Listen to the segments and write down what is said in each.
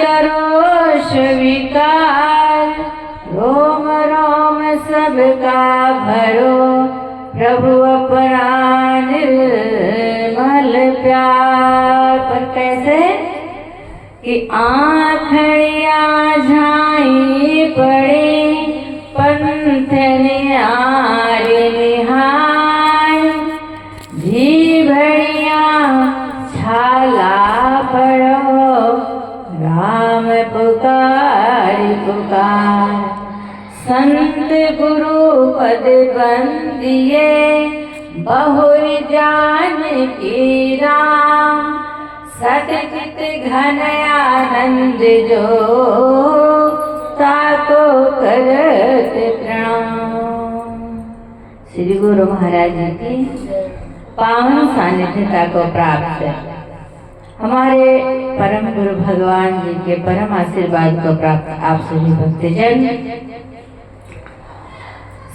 करो स्वीकार, रोम रोम सबका भरो, प्रभु अपना निर्मल प्यार। पर कैसे कि आँखड़िया झाई पड़ी, पंथ निहारे निहाय, जी भैया छाला पड़ो, राम पुकार पुकार। संत गुरु पद बंदिए, बहुर जान की राम, सतचित घन आनंद जो, ताको करत प्रणाम। श्री गुरु महाराज जी की पावन सानिध्यता को प्राप्त, हमारे परम गुरु भगवान जी के परम आशीर्वाद को प्राप्त आप सभी भक्तजन,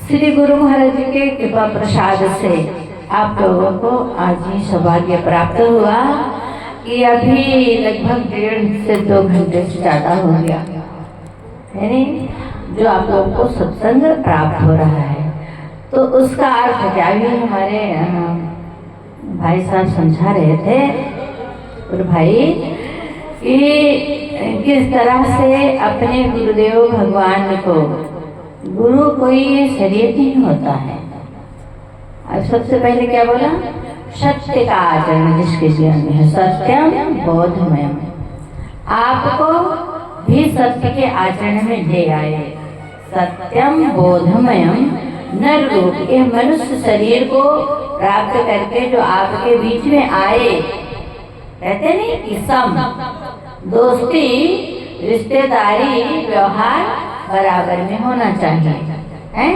श्री गुरु महाराज जी के कृपा प्रसाद से आप लोगों को आज ही सौभाग्य प्राप्त हुआ कि अभी लगभग 1.5 से 2 घंटे से ज्यादा हो गया है नहीं, जो आप लोगों को सत्संग प्राप्त हो रहा है। तो उसका अर्थ क्या भी हमारे भाई साहब समझा रहे थे, और भाई कि किस तरह से अपने गुरुदेव भगवान को, गुरु कोई शरीर नहीं होता है। अब सबसे पहले क्या बोला, सत्य का आचरण जिसके जीवन में है, सत्यम बोधमयम, आपको भी सत्य के आचरण में ले आए। सत्यम बोधमयम नर रूप, यह मनुष्य शरीर को प्राप्त करके जो आपके बीच में आए, कहते नहीं कि सम, दोस्ती रिश्तेदारी व्यवहार बराबर में होना चाहिए, हैं?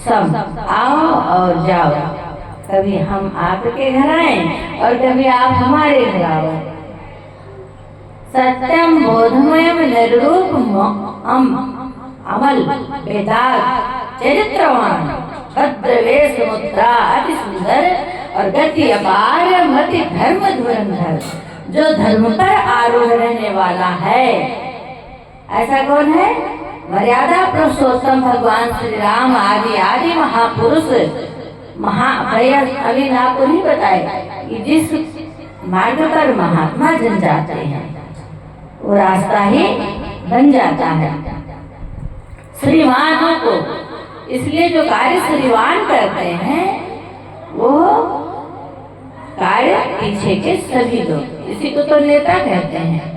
सम, आओ और जाओ, कभी हम आपके घर आए और कभी आप हमारे घर आओ। सत्यम बोधमयम निर्रूप अमल वेदाग चरित्रवान, भद्र वेश मुद्रा अति सुंदर, और गति अपार मति धर्म धुरंधर, जो धर्म पर आरूढ़ रहने वाला है। ऐसा कौन है? मर्यादा पुरुषोत्तम भगवान श्री राम आदि आदि महापुरुष, अभी आपको नहीं बताए कि जिस मार्ग पर महात्मा जन जाते हैं वो रास्ता ही बन जाता है श्रीमानों को। इसलिए जो कार्य श्रीमान करते हैं वो कार्य पीछे के सभी लोग, इसी को तो नेता कहते हैं।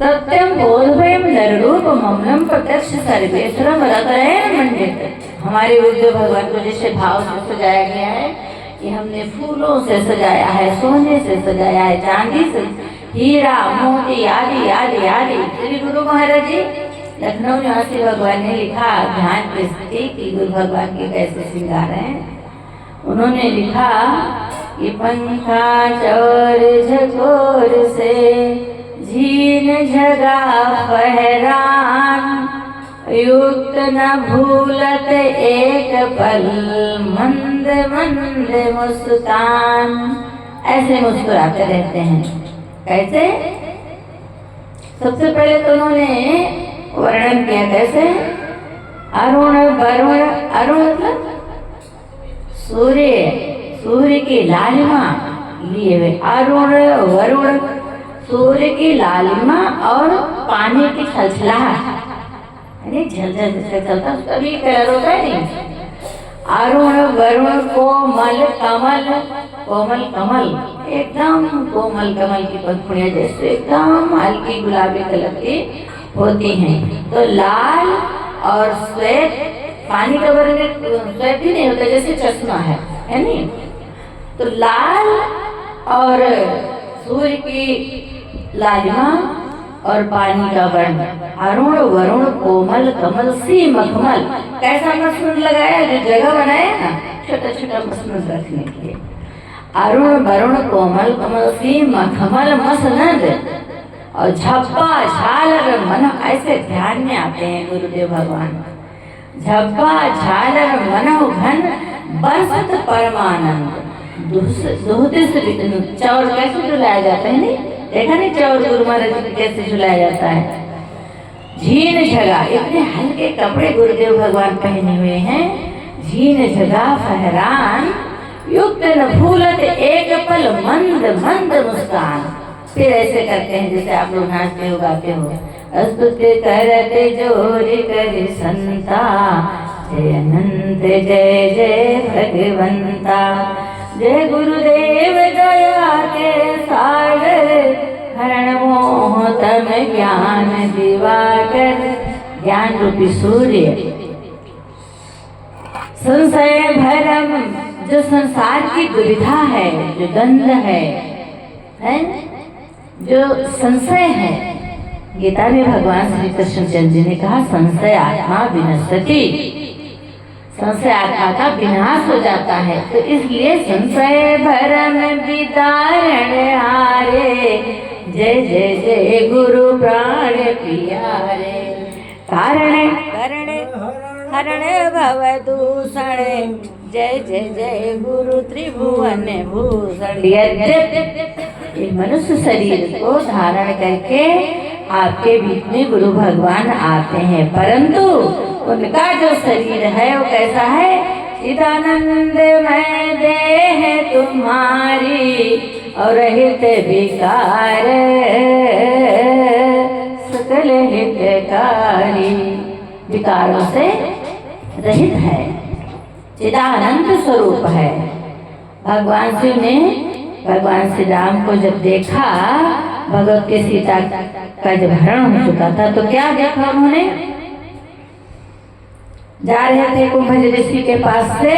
सत्यम बोधमयम नररूप ममलम प्रत्यक्ष सर्वेश्वरम रतनयन मंडित। हमारे गुरुदेव भगवान को जैसे भाव से सजाया गया है कि हमने फूलों से सजाया है, सोने से सजाया है, चांदी से, हीरा मोती आदि आदि आदि। श्री गुरु महाराज जी लखनऊ निवासी भगवान ने लिखा ध्यान की स्थिति कि गुरु भगवान के कैसे श्रृंगार हैं। उन्होंने लिखा कि पंखा चोर झकोर से झीन झगा फहरान, युक्त न भूलत एक पल मंद मंद मुस्कान। ऐसे मुस्कुराते रहते हैं। कैसे? सबसे पहले तो उन्होंने वर्णन किया कैसे, अरुण वरुण, अरुण मतलब सूर्य की लालिमा लिए हुए, अरुण वरुण सूर्य की लालिमा और पानी की छलछलाहट, झलझल जैसे चलता उसका भी कलर होता है नहीं। अरुण वरुण कोमल कमल, कोमल कमल एकदम कोमल कमल की पंखुड़ियां जैसे एकदम हल्की गुलाबी कलर की होती हैं। तो लाल और श्वेत, पानी का वर्ण श्वेत ही नहीं होता जैसे चश्मा है नहीं। तो लाल और सूर्य की लालिमा और पानी का वर्ण, अरुण वरुण कोमल कमल सी मखमल। कैसा मसनद लगाया, जो जगह बनाया ना छोटा छोटा मसनद रखने के लिए। अरुण वरुण कोमल कमल सी मखमल मसनद और झप्पा झालर मन, ऐसे ध्यान में आते हैं गुरुदेव भगवान। झप्पा झालर मनो घन बरसत परमानंद। दूध से चावल कैसे डुलाया जाता है नहीं, देखा नहीं चौर गुरु महाराज को कैसे झुलाया जाता है। झीन झगा, इतने हल्के कपड़े गुरुदेव भगवान पहने हुए हैं। झीन झगा फहरान युक्त न भूलत एक पल मंद मंद मुस्कान। फिर ऐसे करते हैं जैसे आप लोग नाचते हो गाते हो। स्तुति करते जोर कर संता, जय अनंत जय जय भगवंता। जय गुरुदेव दया के सागर, हरण मोह तम ज्ञान दिवाकर। ज्ञान रूपी सूर्य संशय भरम, जो संसार की दुविधा है, जो द्वंद्व है, जो संशय है। गीता में भगवान श्री कृष्ण जी ने कहा संशय आत्मा विनश्यति, संशय आत्मा का विनाश हो जाता है। तो इसलिए संशय भरम विदारण हारे, जय जय जय गुरु प्राण प्यारे। कारण करण हरण भव दूषण, जय जय जय गुरु त्रिभुवन भूषण। ये मनुष्य शरीर को धारण करके आपके बीच में गुरु भगवान आते हैं, परंतु उनका जो शरीर है वो कैसा है? चिदानंदमय देह तुम्हारी और रहित विकार, सकल हितकारी। विकारों से रहित है, चिदानंद स्वरूप है। भगवान शिव ने भगवान श्री राम को जब देखा, भगवत के सीता का जब हरण हो चुका था, तो क्या देखा उन्होंने? जा रहे थे कुंभ ऋषि के पास से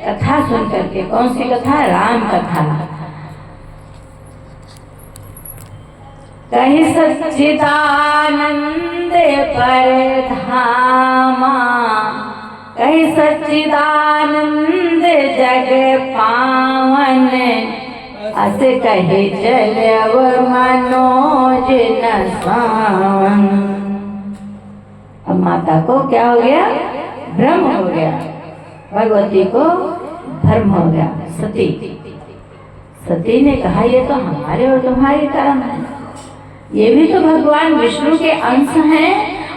कथा सुन करके। कौन सी कथा? राम कथा। कहीं सच्चिदानंद पर धामा, कहीं सच्चिदानंद जग पावन, अस कहे चलव मनोज न सावन। अब माता को क्या हो गया? भ्रम हो गया, भगवती को भ्रम हो गया। सती ने कहा ये तो हमारे और तुम्हारे कर्म है, ये भी तो भगवान विष्णु के अंश हैं,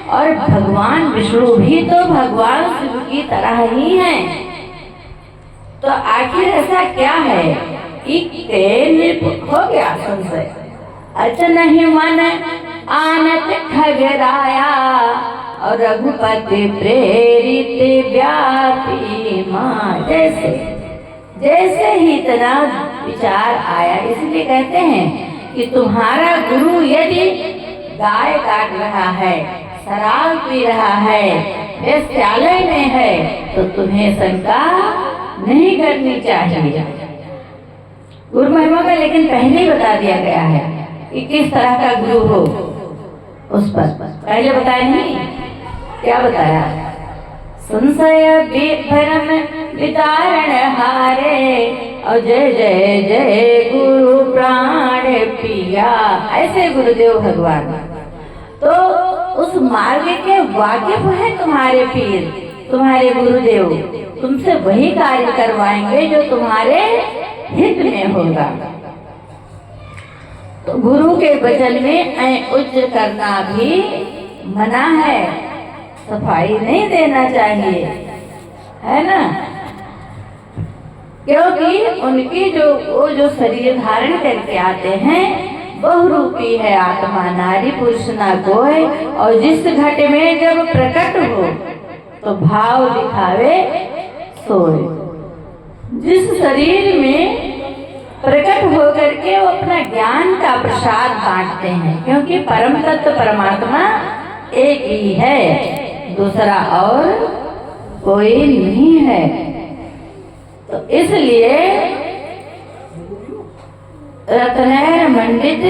और भगवान विष्णु भी तो भगवान शिव की तरह ही हैं। तो आखिर ऐसा क्या है? हो गया संशय। अच्छा नहीं मन आनत खगराया, और रघुपति प्रेरित व्यापी माँ। जैसे जैसे ही इतना विचार आया, इसलिए कहते हैं कि तुम्हारा गुरु यदि गाय काट रहा है, शराब पी रहा है, वेश्यालय में है, तो तुम्हें शंका नहीं करनी चाहिए। गुरु महिमा में लेकिन पहले ही बता दिया गया है कि किस तरह का गुरु हो। उस पर पहले बताया नहीं, क्या बताया? संशय भरम विदारण हारे, और जय जय जय गुरु प्राण पिया। ऐसे गुरुदेव भगवान तो उस मार्ग के वाकिफ है तुम्हारे पीर, तुम्हारे गुरुदेव। तुमसे वही कार्य करवाएंगे जो तुम्हारे हित में होगा। तो गुरु के वचन में ऐ उच्च करना भी मना है, सफाई नहीं देना चाहिए, है ना? क्योंकि उनकी वो जो शरीर धारण करके आते हैं, बहुरूपी है आत्मा, नारी पुरुष ना कोई। और जिस घट में जब प्रकट हो तो भाव दिखावे सोए। जिस शरीर में प्रकट होकर के वो अपना ज्ञान का प्रसाद बांटते हैं, क्योंकि परम तत्व परमात्मा एक ही है, दूसरा और कोई नहीं है। तो इसलिए रत्नैर मंडित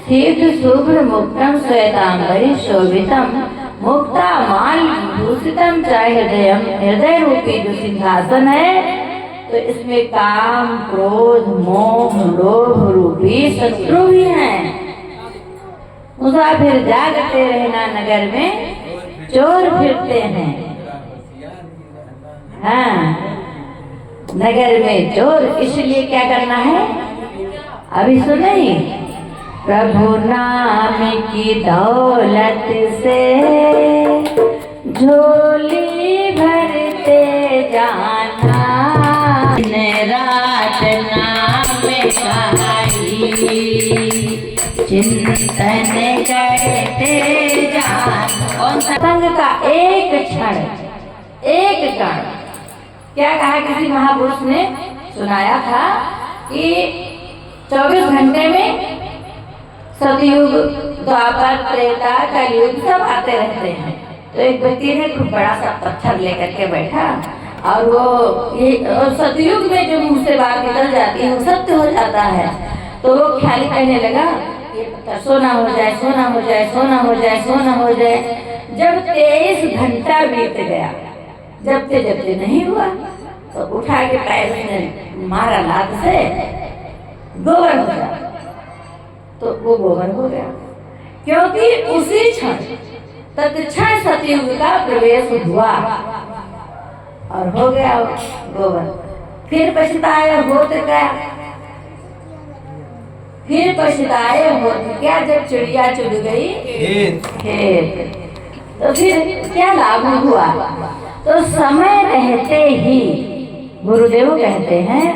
सिद्ध शुभ्र मुक्तम श्वेतांबरी शोभितम मुक्ता माल भूषितम चाहे हृदय रूपी जो सिंहासन है, तो इसमें काम क्रोध मोह लोभ रूपी शत्रु भी हैं। मुसाफिर जागते रहना नगर में चोर फिरते हैं। हाँ, नगर में चोर। इसलिए क्या करना है? अभी सुने, प्रभु नाम की दौलत से झोली भरते जाना, दिन रात नाम गाई चिंतन करते जाना। और सत्संग का एक क्षण, एक कण, क्या कहा किसी महापुरुष ने सुनाया था कि 24 घंटे में सतयुग, द्वापर, त्रेता, कलयुग सब आते रहते हैं। तो एक व्यक्ति ने खूब बड़ा सा पत्थर लेकर के बैठा और वो ये सतयुग में जो मुंह से बात निकल जाती है वो सत्य हो जाता है। तो वो ख्याली कहने लगा ये पत्थर सोना हो जाए, सोना हो जाए, सोना हो जाए, सोना हो जाए। जब 23 घंटा बीत गया, जबते जबते नहीं हुआ तो उठा के पैर में मारा लात से, गोबर हो गया। तो वो गोबर हो गया क्योंकि उसी क्षण तत्क्षण सतयुग का प्रवेश हुआ और हो गया गोबर। फिर पछताए होते क्या, फिर पछताए होते क्या, जब चिड़िया चुग गई खेत, तो फिर क्या लाभ हुआ। तो समय रहते ही गुरुदेव कहते हैं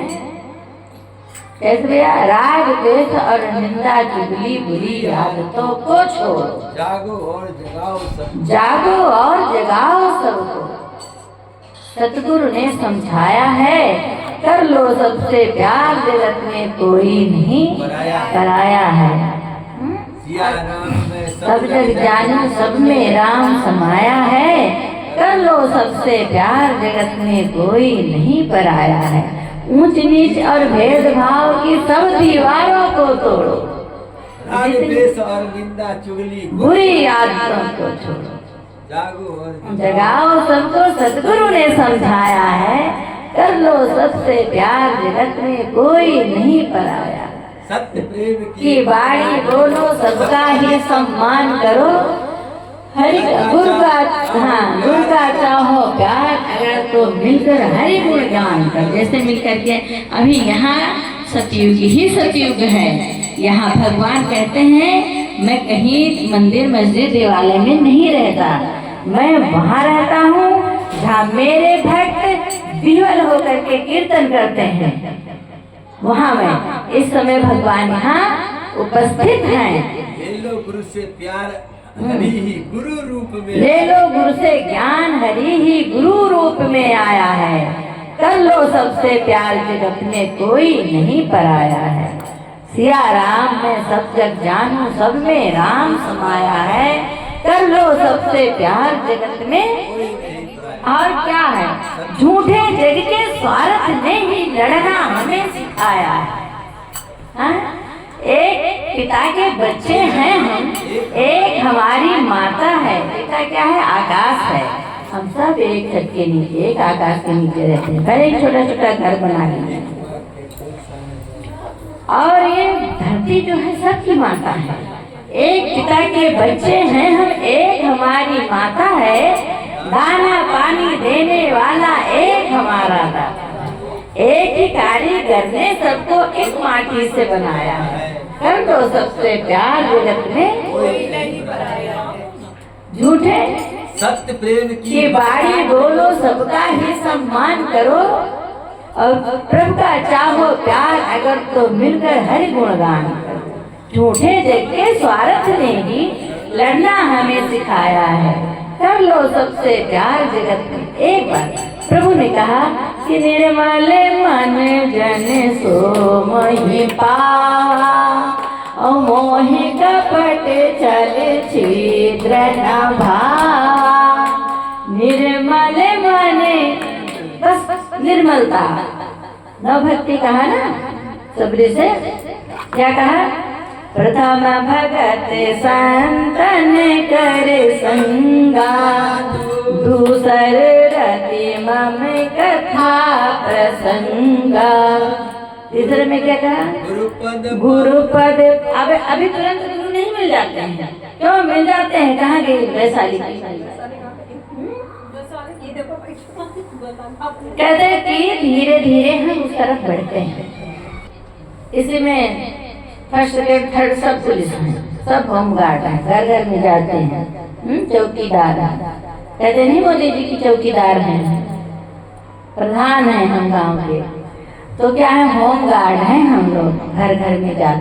कैसे भैया, राग द्वेष और निंदा चुगली बुरी आदतों को छोड़ो, जागो और जगाओ सबको, जागो और जगाओ सबको। सतगुरु ने समझाया है, कर लो सबसे प्यार, जगत में कोई नहीं कराया है। सब जग जानो सब में राम समाया है, कर लो सबसे प्यार, जगत में कोई नहीं पराया है। ऊंच नीच और भेदभाव की सब दीवारों को तोड़ो, और निंदा चुगली बुरी आदतों को छोड़ो, जागो और जगाओ सबको। सतगुरु ने समझाया है, कर लो सबसे प्यार, जगत में कोई नहीं पराया। सत्य प्रेम की बाणी बोलो, सबका ही सम्मान करो, हरि गुरु का चाहो प्यार, अगर तो मिलकर हरि गुण गान कर। जैसे मिलकर के अभी यहाँ सतयुग ही सतयुग है। यहाँ भगवान कहते हैं मैं कहीं मंदिर मस्जिद देवालय में नहीं रहता, मैं वहाँ रहता हूँ जहाँ मेरे भक्त विह्वल होकर के कीर्तन करते हैं, वहाँ मैं इस समय भगवान यहाँ उपस्थित हैं। ले लो गुरु से प्यार, हरि ही गुरु रूप में, ले लो गुरु से ज्ञान, हरि ही गुरु रूप में आया है। कर लो सबसे प्यार, जगत में कोई नहीं पराया है। सिया राम मैं सब जग जानू, सब में राम समाया है। कर लो सबसे प्यार, जगत में और क्या है, झूठे जग के स्वार्थ ने ही लड़ना हमें सिखाया है। एक पिता के बच्चे हैं हम, एक हमारी माता है। पिता क्या है, आकाश है। हम सब एक छत के नीचे, एक आकाश के नीचे रहते हैं। पहले एक छोटा छोटा घर बना लिया और ये धरती जो है सबकी माता है। एक पिता के बच्चे हैं हम, एक हमारी माता है। दाना पानी देने वाला एक हमारा दाता। एक ही कारीगर ने सबको एक माटी से बनाया है। कर दो सबसे प्यार, जगत में कोई नहीं पराया। झूठे सत्य प्रेम की बाणी बोलो, सबका ही सम्मान करो, और प्रभु का चाहो प्यार, अगर तो मिलकर हरि गुणगान करो। झूठे जग के स्वार्थ ने ही लड़ना हमें सिखाया है। कर लो सबसे प्यार, जगत में। एक बार प्रभु ने कहा कि निर्मल मन जन सो मोहि पावा, और मोहि कपट चल छिद्र न भावा। निर्मल मन, बस निर्मलता, नव भक्ति कहा ना सबरी से। क्या कहा, प्रथम भगत संतन कर संगा, दूसर रति मम कथा प्रसंगा। तीसरे में क्या कहा, गुरुपद। अब अभी तुरंत गुरु नहीं मिल जाते हैं। क्यों मिल जाते हैं, कहाँ गई वैशाली? कहते हैं कि धीरे धीरे हम उस तरफ बढ़ते हैं। इसी में फर्स्ट सेकेंड थर्ड सब पुलिस हैं, सब होमगार्ड हैं, घर घर में जाते हैं, चौकीदार हैं। कहते नहीं मोदी जी की चौकीदार हैं, प्रधान हैं हम गांव के, तो क्या है होमगार्ड हैं हम लोग, घर घर में जाते